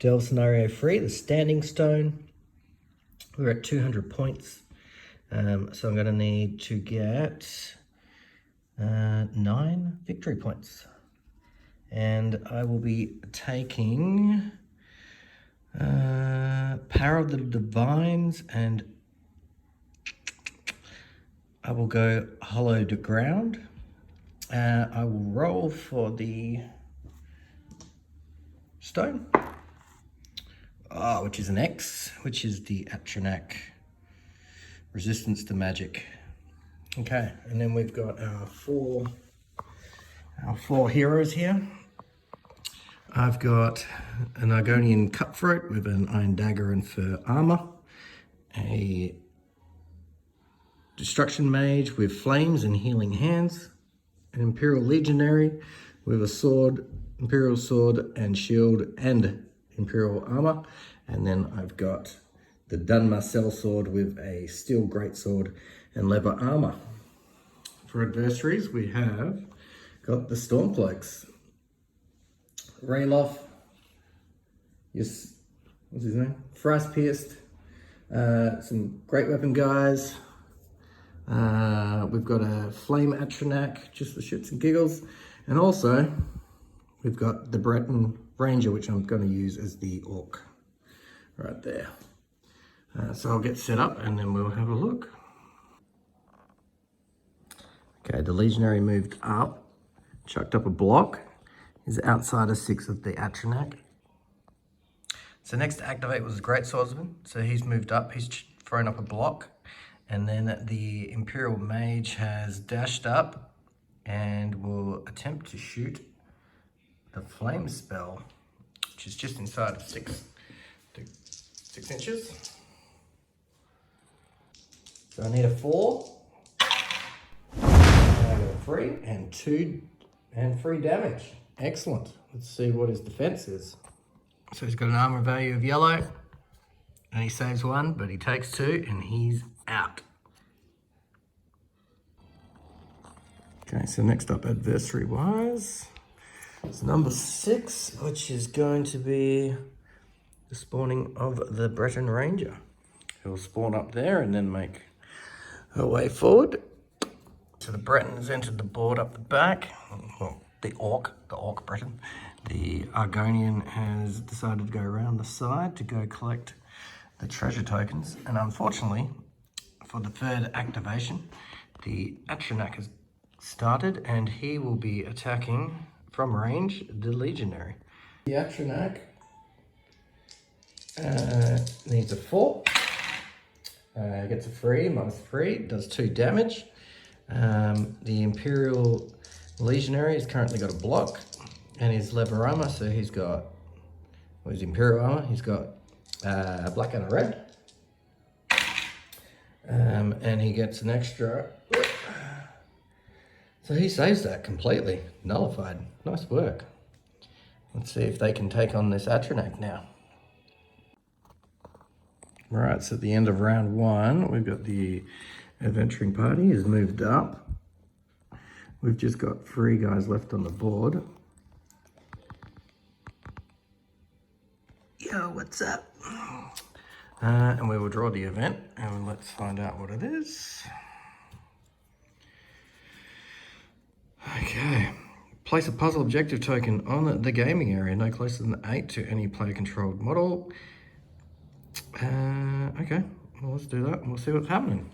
Delve scenario 3, the standing stone. We're at 200 points. So I'm going to need to get 9 victory points. And I will be taking Power of the Divines, and I will go Hollowed Ground. I will roll for the stone, which is an X, which is the Atronach resistance to magic. Okay, and then we've got our four heroes here. I've got an Argonian Cutthroat with an Iron Dagger and Fur Armor, a Destruction Mage with Flames and Healing Hands, an Imperial Legionary with a sword, Imperial Sword and Shield and Imperial Armor, and then I've got the Dun Marcel Sword with a Steel Greatsword and Leather Armor. For adversaries, we have got the Stormcloaks. Rayloff, yes, what's his name? Frost Pierced, some great weapon guys. We've got a Flame Atronach, just for shits and giggles. And also, we've got the Breton Ranger, which I'm going to use as the Orc right there. So I'll get set up and then we'll have a look. Okay, the Legionary moved up, chucked up a block. He's outside of 6 of the Atronach. So next to activate was the Great Swordsman. So he's moved up, he's thrown up a block. And then the Imperial Mage has dashed up and will attempt to shoot the Flame spell, which is just inside of 6 inches. So I need a 4. I got a 3 and 2 and 3 damage. Excellent. Let's see what his defense is. So he's got an armor value of yellow, and he saves 1, but he takes 2, and he's out. Okay, so next up, adversary-wise, it's number 6, which is going to be the spawning of the Breton Ranger. He'll spawn up there and then make her way forward. So the Breton has entered the board up the back. Well, the Orc Breton. The Argonian has decided to go around the side to go collect the treasure tokens. And unfortunately, for the third activation, the Atronach has started and he will be attacking from range the Legionary. The Atronach needs a 4. Gets a 3, -3, does 2 damage. The Imperial Legionary has currently got a block and his leather armor, so he's got, well, his Imperial armor, he's got a black and a red. And he gets an extra, so he saves that completely, nullified. Nice work. Let's see if they can take on this Atronach now. Right, so at the end of round 1, we've got the adventuring party has moved up. We've just got 3 guys left on the board. Yo, what's up? And we will draw the event and let's find out what it is. Okay. Place a puzzle objective token on the gaming area, no closer than 8 to any player controlled model. Okay, well, let's do that and we'll see what's happening.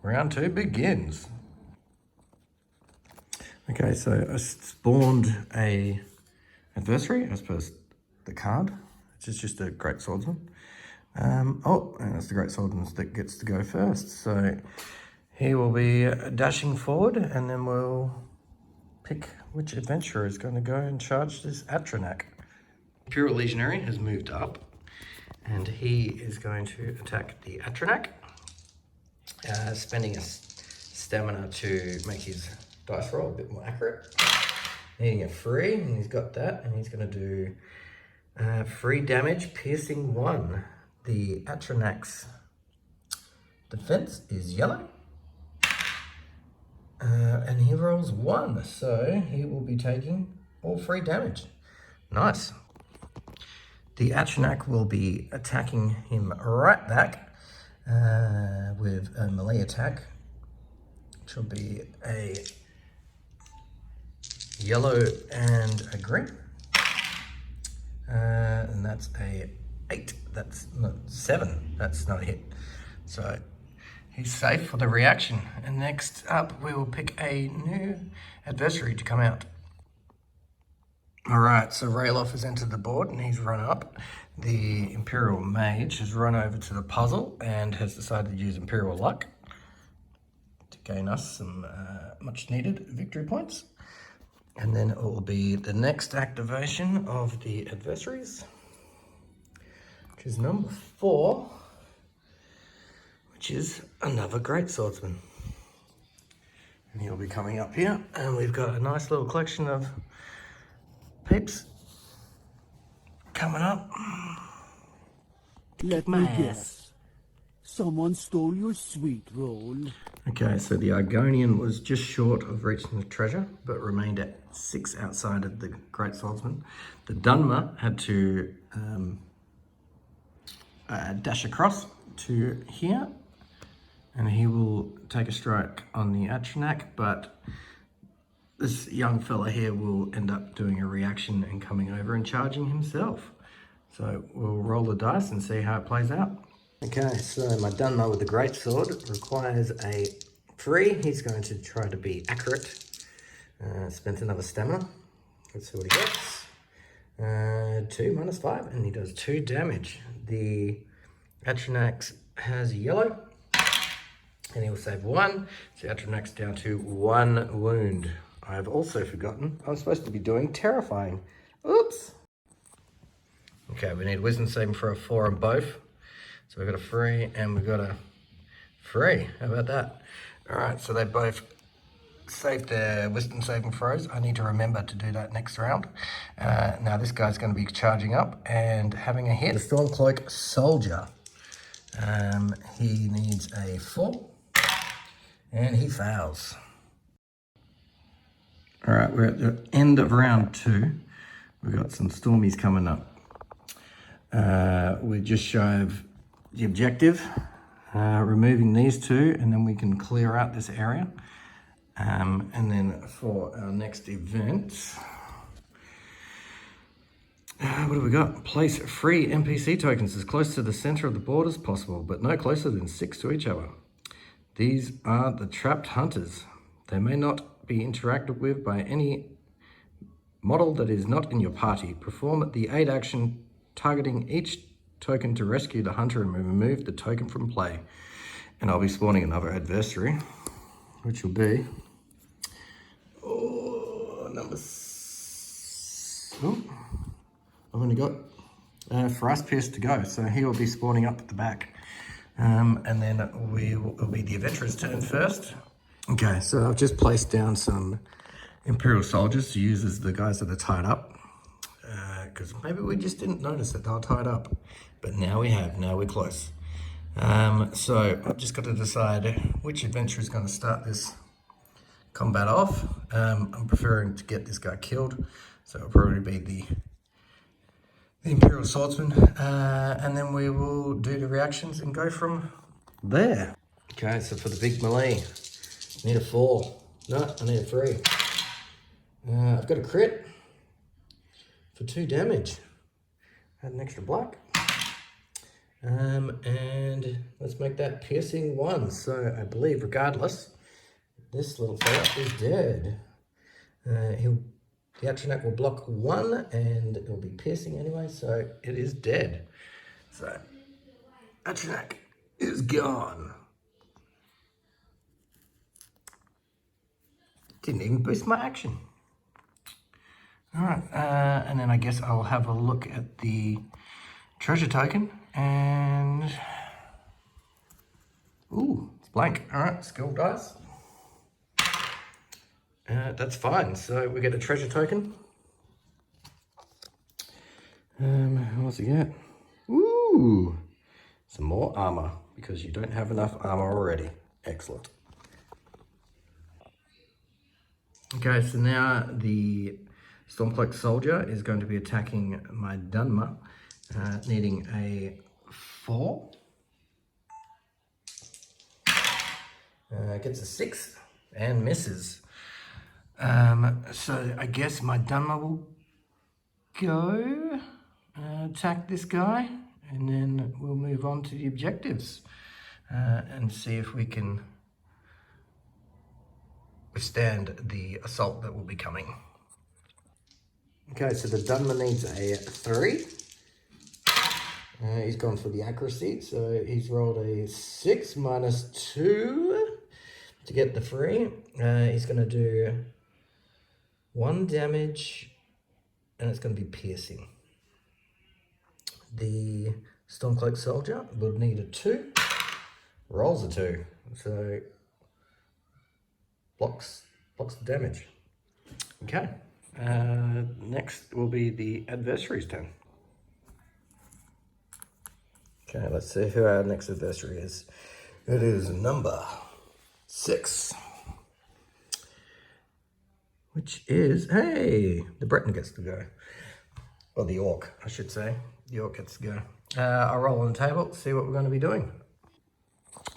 Round 2 begins. Okay, so I spawned a adversary as per the card, which is just a Great Swordsman. And that's the Great Swordsman that gets to go first. So he will be dashing forward and then we'll pick which adventurer is going to go and charge this Atronach. Imperial Legionary has moved up and he is going to attack the Atronach, spending a stamina to make his dice roll a bit more accurate. Needing a 3, and he's got that, and he's going to do 3 damage, piercing 1. The Atronach's defense is yellow, and he rolls 1, so he will be taking all 3 damage. Nice. The Achenak will be attacking him right back with a melee attack, which will be a yellow and a green. And that's a 8. That's not 7. That's not a hit. So he's safe for the reaction. And next up, we will pick a new adversary to come out. All right, so Rayloff has entered the board and he's run up. The Imperial Mage has run over to the puzzle and has decided to use Imperial Luck to gain us some much needed victory points. And then it will be the next activation of the adversaries, which is number 4, which is another Great Swordsman. And he'll be coming up here, and we've got a nice little collection of peeps coming up. Let me guess. Someone stole your sweet roll. Okay, so the Argonian was just short of reaching the treasure, but remained at 6 outside of the Great Swordsman. The Dunmer had to dash across to here, and he will take a strike on the Achenak, but this young fella here will end up doing a reaction and coming over and charging himself. So we'll roll the dice and see how it plays out. Okay, so my Dunmer with the Great Sword requires a 3. He's going to try to be accurate. Spent another stamina. Let's see what he gets. 2 minus 5, and he does 2 damage. The Achenak has yellow, and he will save 1. So Atronach's down to 1 wound. I have also forgotten I'm supposed to be doing terrifying. Oops. Okay, we need wisdom saving for a 4 on both. So we've got a 3 and we've got a 3. How about that? All right, so they both saved their wisdom saving throws. I need to remember to do that next round. Now this guy's going to be charging up and having a hit. The Stormcloak soldier. He needs a 4 and he fails. All right, we're at the end of round 2. We've got some stormies coming up. We're just shy of the objective, removing these 2, and then we can clear out this area. And then for our next event, what have we got? Place free NPC tokens as close to the center of the board as possible, but no closer than 6 to each other. These are the trapped hunters. They may not be interacted with by any model that is not in your party. Perform the aid action targeting each token to rescue the hunter and remove the token from play. And I'll be spawning another adversary, which will be number 6. Oh, I've only got Frost Pierce to go, so he will be spawning up at the back. And then it will be the adventurer's turn first. Okay, so I've just placed down some Imperial soldiers to use as the guys that are tied up. Because maybe we just didn't notice that they were tied up. But now we have, now we're close. So I've just got to decide which adventurer is going to start this combat off. I'm preferring to get this guy killed. So it'll probably be the Imperial Swordsman. And then we will do the reactions and go from there. Okay, so for the big melee, I need a 4. No, I need a 3. I've got a crit for 2 damage. Add an extra black. And let's make that piercing 1. So I believe regardless, this little fella is dead. The Achenak will block 1 and it will be piercing anyway, so it is dead. So Achenak is gone. Didn't even boost my action. All right, and then I guess I'll have a look at the treasure token and, ooh, it's blank. All right, skill dice. That's fine, so we get a treasure token. What's he get? Ooh, some more armor, because you don't have enough armor already. Excellent. Okay, so now the Stormcloak soldier is going to be attacking my Dunmer. needing a 4. Gets a 6 and misses. So I guess my Dunmer will go attack this guy, and then we'll move on to the objectives and see if we can withstand the assault that will be coming. Okay, so the Dunmer needs a 3. He's gone for the accuracy, so he's rolled a 6 minus 2 to get the 3. He's going to do 1 damage, and it's going to be piercing. The Stormcloak soldier will need a 2, rolls a 2, so blocks the damage. Okay, next will be the adversary's turn. Okay, let's see who our next adversary is. It is number 6. Which is, hey, the Breton gets to go. Or the Orc, I should say. The Orc gets to go. I'll roll on the table, see what we're going to be doing.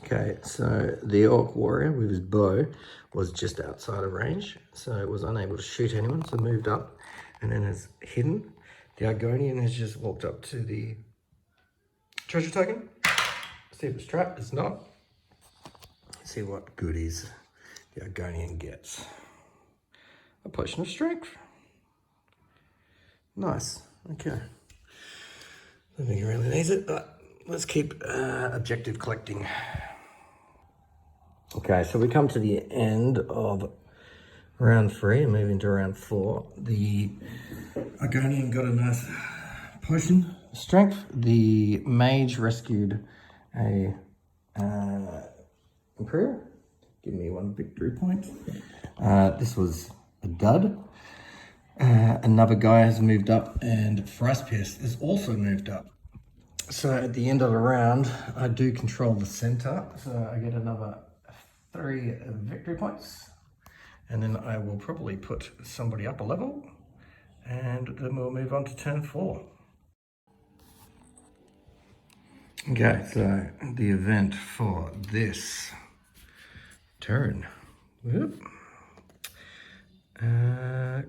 Okay, so the Orc warrior with his bow was just outside of range, so it was unable to shoot anyone, so moved up and then is hidden. The Argonian has just walked up to the treasure token. See if it's trapped. It's not. See what goodies the Argonian gets. A potion of strength. Nice. Okay. I don't think he really needs it, but let's keep objective collecting. Okay, so we come to the end of round 3 and move into round 4. The Argonian got a nice potion of strength. The mage rescued a Imperial. Give me 1 victory point. This was a dud. Another guy has moved up, and Frost Pierce has also moved up. So at the end of the round, I do control the center, so I get another 3 victory points. And then I will probably put somebody up a level, and then we'll move on to turn 4. Okay, so the event for this turn. Whoop.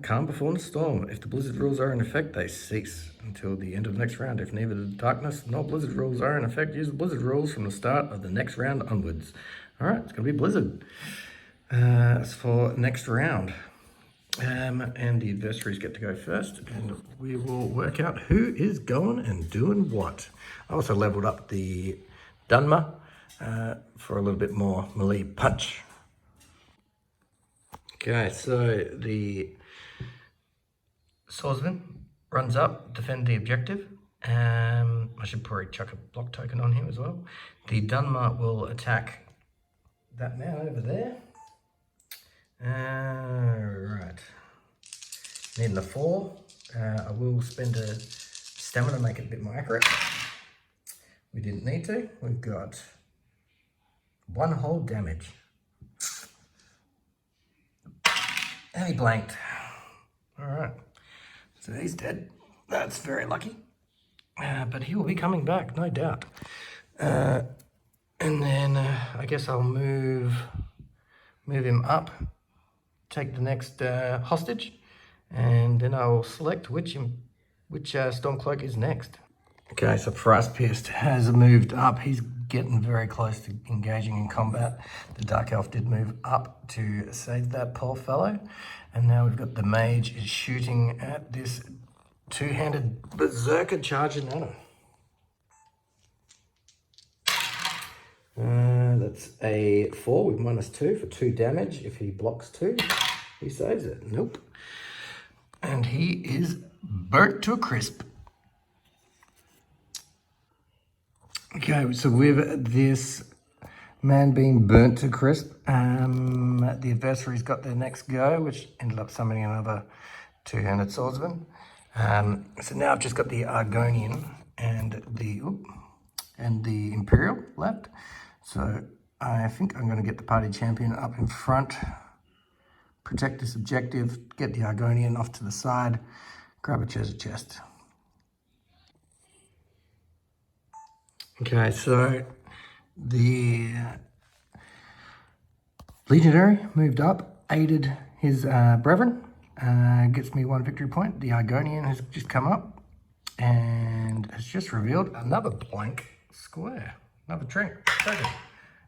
Calm before the storm. If the blizzard rules are in effect, they cease until the end of the next round. If neither the darkness nor blizzard rules are in effect, use the blizzard rules from the start of the next round onwards. All right, it's going to be blizzard. As for next round, and the adversaries get to go first, and we will work out who is going and doing what. I also leveled up the Dunmer for a little bit more melee punch. Okay, so the swordsman runs up, defend the objective. I should probably chuck a block token on him as well. The Dunmer will attack that man over there. Right. Needing a 4. I will spend a stamina to make it a bit more accurate. We didn't need to. We've got 1 whole damage. And he blanked. Alright. So he's dead. That's very lucky. But he will be coming back, no doubt. And then I guess I'll move him up, take the next hostage, and then I'll select which Stormcloak is next. Okay, so Frost Pierced has moved up. He's getting very close to engaging in combat. The Dark Elf did move up to save that poor fellow. And now we've got the Mage is shooting at this 2-handed Berserker charging at him. That's a 4 with -2 for 2 damage. If he blocks 2, he saves it. Nope. And he is burnt to a crisp. Okay, so with this man being burnt to crisp, the adversary's got their next go, which ended up summoning another 2-handed swordsman. So now I've just got the Argonian and the Imperial left. So I think I'm going to get the party champion up in front, protect this objective, get the Argonian off to the side, grab a treasure chest. Okay, so the Legionary moved up, aided his brethren, gets me 1 victory point. The Argonian has just come up and has just revealed another blank square, another treasure.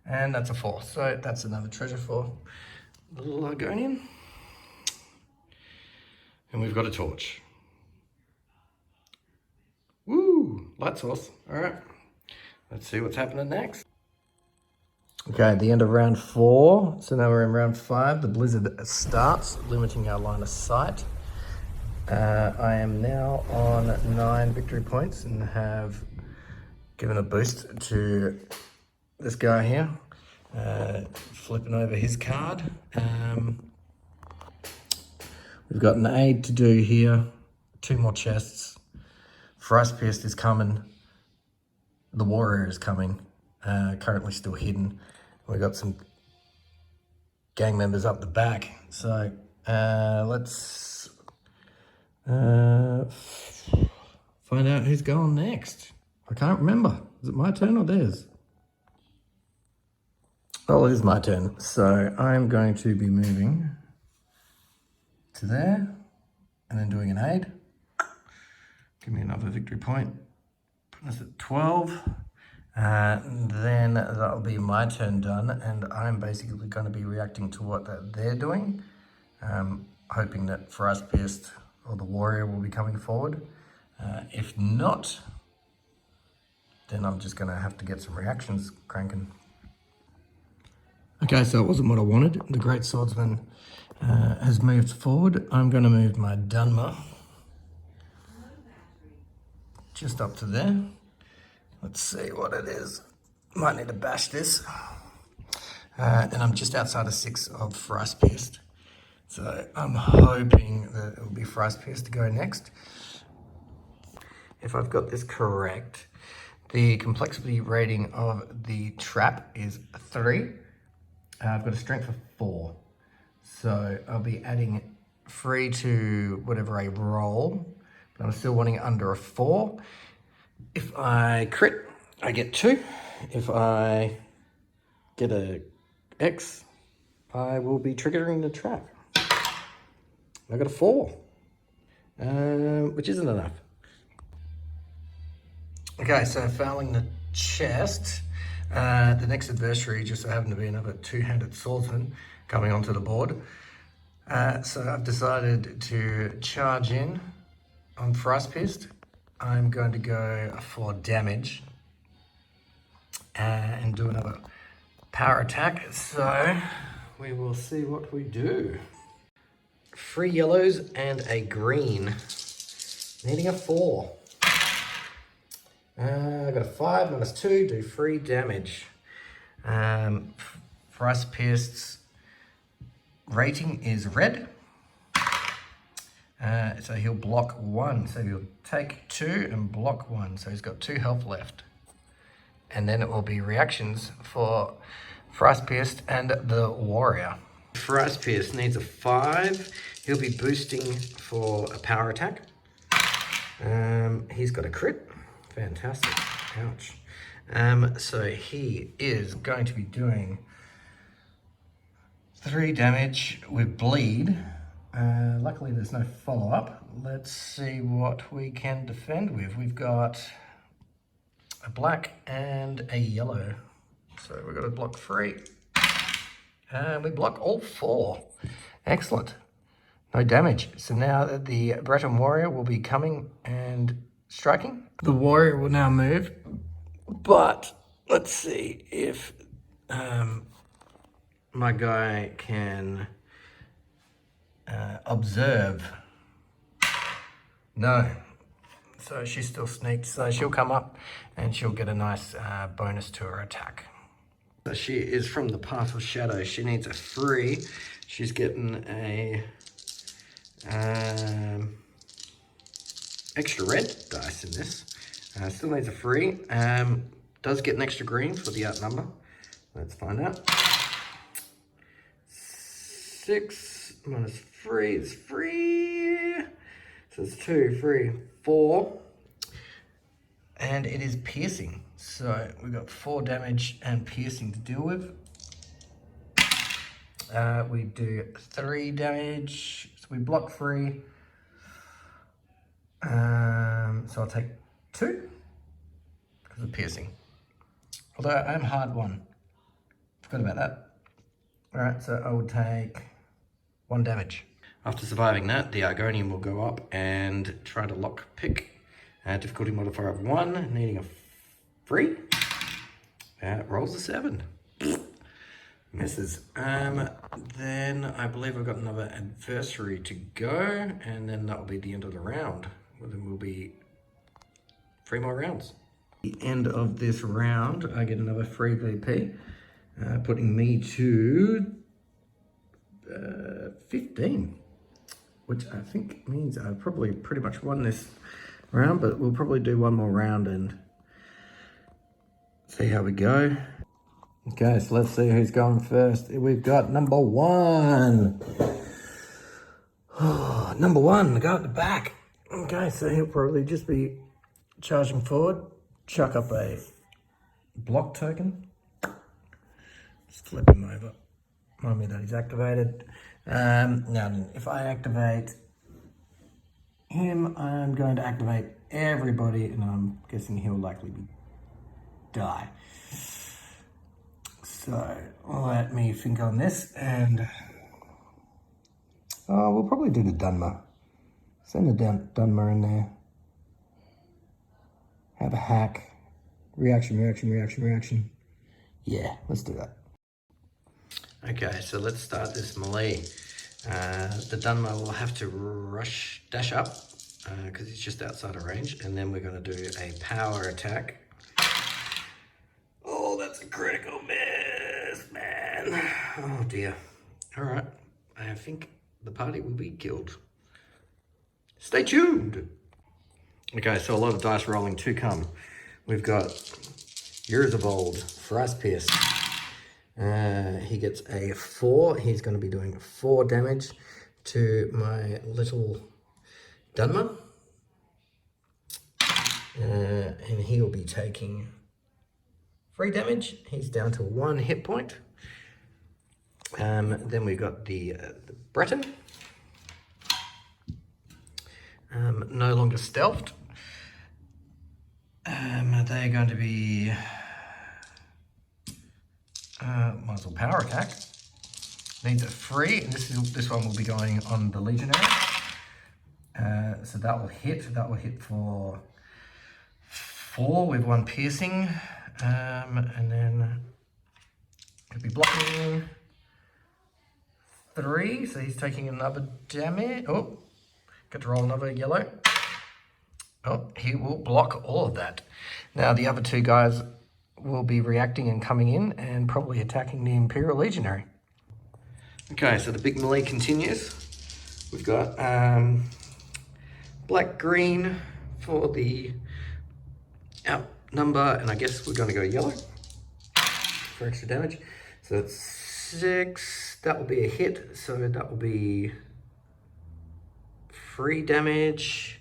And that's a 4, so that's another treasure for the little Argonian. And we've got a torch. Woo, light source. All right, let's see what's happening next. Okay, at the end of round 4, so now we're in round 5, the blizzard starts, limiting our line of sight. I am now on 9 victory points and have given a boost to this guy here, flipping over his card. We've got an aid to do here, 2 more chests. Frostpierced is coming, the warrior is coming, currently still hidden. We've got some gang members up the back, so let's find out who's going next. I can't remember. Is it my turn or theirs? Well, it is my turn, so I'm going to be moving to there and then doing an aid. Give me another victory point. Put us at 12. Then that'll be my turn done, and I'm basically going to be reacting to what they're doing, hoping that Frostpierced or the warrior will be coming forward. If not, then I'm just going to have to get some reactions cranking. Okay, so it wasn't what I wanted. The Great Swordsman has moved forward. I'm going to move my Dunmer just up to there. Let's see what it is. Might need to bash this. And I'm just outside of 6 of Frostpierced. So I'm hoping that it will be Frostpierced to go next. If I've got this correct, the complexity rating of the trap is 3. I've got a strength of 4. So I'll be adding 3 to whatever I roll, but I'm still wanting under a 4. If I crit, I get 2. If I get a X, I will be triggering the trap. I got a 4, which isn't enough. Okay, so fouling the chest, the next adversary just so happened to be another 2-handed swordsman coming onto the board. So I've decided to charge in on Frostpierced. I'm going to go for damage and do another power attack. So we will see what we do. 3 yellows and a green, needing a 4. I got a 5 minus 2, do 3 damage. Frostpierced's rating is red. So he'll block 1. So he'll take 2 and block 1. So he's got 2 health left. And then it will be reactions for Frostpierced and the warrior. Frostpierced needs a 5. He'll be boosting for a power attack. He's got a crit. Fantastic. Ouch. So he is going to be doing 3 damage with bleed. Luckily there's no follow-up. Let's see what we can defend with. We've got a black and a yellow. So we've got to block 3. And we block all 4. Excellent. No damage. So now the Breton warrior will be coming and striking. The warrior will now move. But let's see if my guy can observe. No. So she's still sneaked. So she'll come up and she'll get a nice bonus to her attack. So she is from the Path of Shadow. She needs a 3. She's getting a extra red dice in this. Still needs a 3. Does get an extra green for the outnumber. Let's find out. 6 minus 3 is 3. So it's 2, 3, 4. and it is piercing. So we've got 4 damage and piercing to deal with. We do 3 damage, so we block 3. So I'll take 2 because of piercing. Although I am hard 1. Forgot about that. Alright, so I will take 1 damage. After surviving that, the Argonian will go up and try to lock pick. Difficulty modifier of 1, needing a 3. Rolls a 7. Misses. Then I believe I've got another adversary to go, and then that will be the end of the round. Well, then we'll be 3 more rounds. At the end of this round, I get another free VP, putting me to 15, which I think means I've probably pretty much won this round, but we'll probably do 1 more round and see how we go. Okay, so let's see who's going first. We've got number 1. Oh, number 1, go at the back. Okay, so he'll probably just be charging forward, chuck up a block token, just flip him over. Remind me that he's activated. Now, if I activate him, I'm going to activate everybody, and I'm guessing he'll likely die. So let me think on this, and we'll probably do the Dunmer. Send the Dunmer in there. Have a hack. Reaction. Yeah, let's do that. Okay, so let's start this melee. The Dunmer will have to dash up because he's just outside of range, and then we're going to do a power attack. Oh, that's a critical miss, man. Oh dear. All right, I think the party will be killed. Stay tuned. Okay, so a lot of dice rolling to come. We've got Years of Old, Thrice Pierce. He gets a 4. He's going to be doing 4 damage to my little Dunmer. And he will be taking 3 damage. He's down to 1 hit point. Then we've got the Breton. No longer stealthed. They're going to be might as well power attack. Needs a 3, and this one will be going on the Legionary. So that will hit. That will hit for 4 with 1 piercing, and then could be blocking 3. So he's taking another damage. Oh, get to roll another yellow. Oh, he will block all of that. Now the other 2 guys will be reacting and coming in and probably attacking the Imperial Legionary. Okay, so the big melee continues. We've got black-green for the outnumber, and I guess we're going to go yellow for extra damage. So that's 6. That will be a hit, so that will be 3 damage.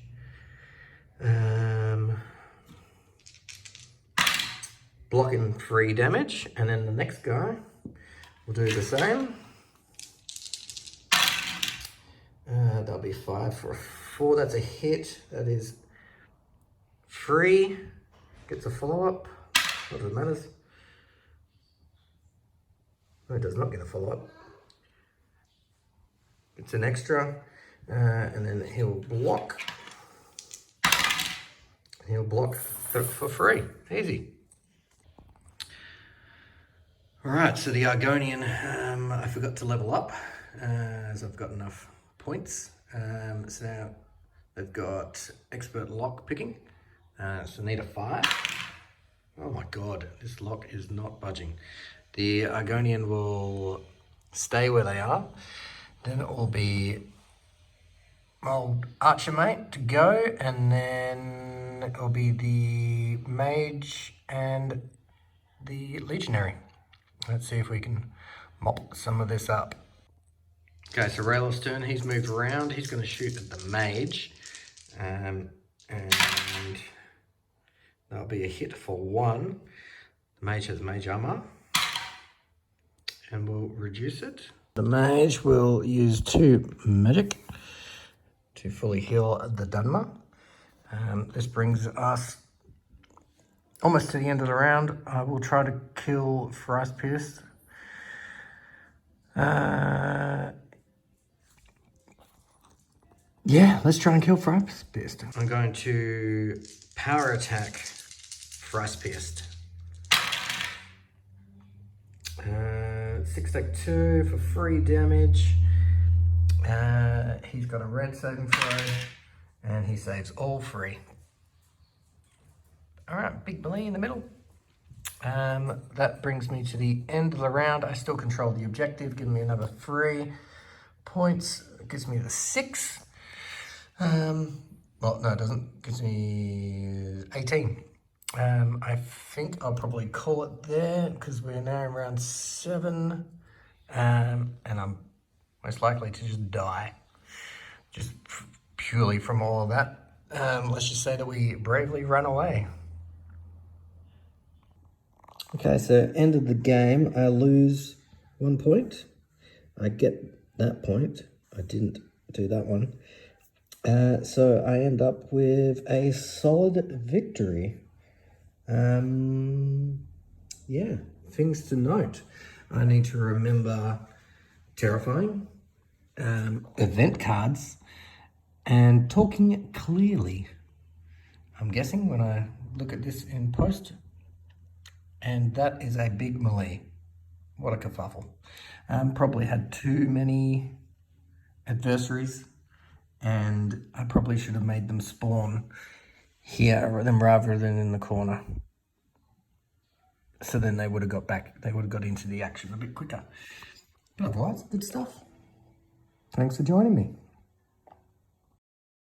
Blocking 3 damage, and then the next guy will do the same. That'll be 5 for a 4. That's a hit. That is 3. Gets a follow-up. Not that it matters. No, it does not get a follow-up. It's an extra, and then he'll block. He'll block for 3. Easy. Alright, so the Argonian, I forgot to level up, as I've got enough points. So now they've got expert lock picking, so need a 5. Oh my god, this lock is not budging. The Argonian will stay where they are. Then it will be old Archer Mate to go, and then it will be the Mage and the Legionary. Let's see if we can mop some of this up. Okay, so Raylov's turn. He's moved around. He's going to shoot at the Mage. And that That'll be a hit for 1. The mage has mage armor. And we'll reduce it. The mage will use 2 magic to fully heal the Dunmer. This brings us almost to the end of the round. I will try to kill Thrice Pierced. Yeah, let's try and kill Thrice Pierced. I'm going to power attack Thrice Pierced. 6 take 2 for 3 damage. He's got a red saving throw, and he saves all 3. All right, big melee in the middle. That brings me to the end of the round. I still control the objective, giving me another 3 points. It gives me the 6. Well, no, it doesn't. It gives me 18. I think I'll probably call it there because we're now in round 7. And I'm most likely to just die. Just purely from all of that. Let's just say that we bravely run away. Okay, so end of the game, I lose 1 point. I get that point. I didn't do that one. So I end up with a solid victory. Yeah, things to note. I need to remember terrifying, event cards, and talking clearly. I'm guessing when I look at this in post, and that is a big melee. What a kerfuffle. Probably had too many adversaries, and I probably should have made them spawn here rather than in the corner. So then they would have got back, they would have got into the action a bit quicker. But otherwise, good stuff. Thanks for joining me.